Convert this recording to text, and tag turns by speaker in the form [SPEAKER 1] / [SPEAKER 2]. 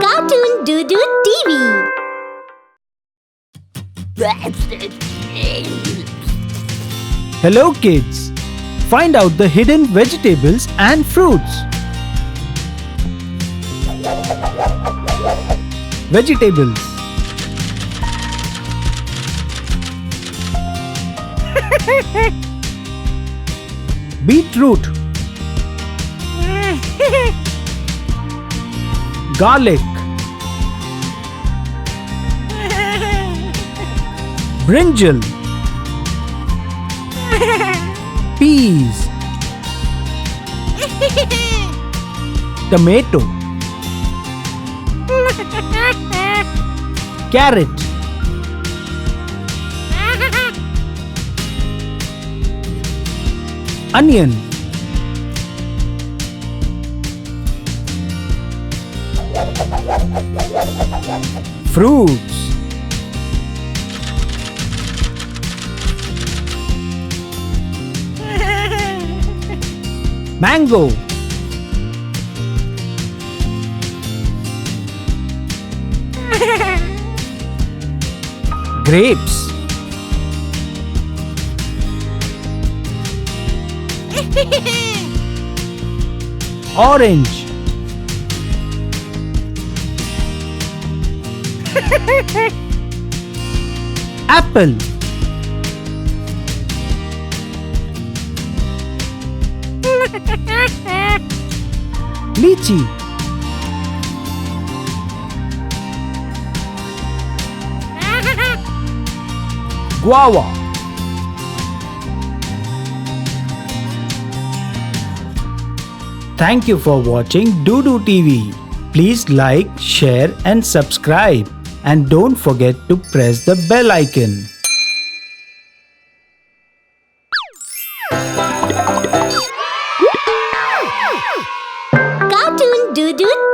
[SPEAKER 1] Cartoon Doo-Doo TV.
[SPEAKER 2] Hello kids! Find out the hidden vegetables and fruits. Vegetables. Beetroot. Garlic. Brinjal. Peas. Tomato. Carrot. Onion. Fruits. Mango. Grapes. Orange. Apple. Lychee. Guava. Thank you for watching Doo-Doo TV. Please like, share and subscribe. And don't forget to press the bell icon.
[SPEAKER 1] Cartoon Doo-Doo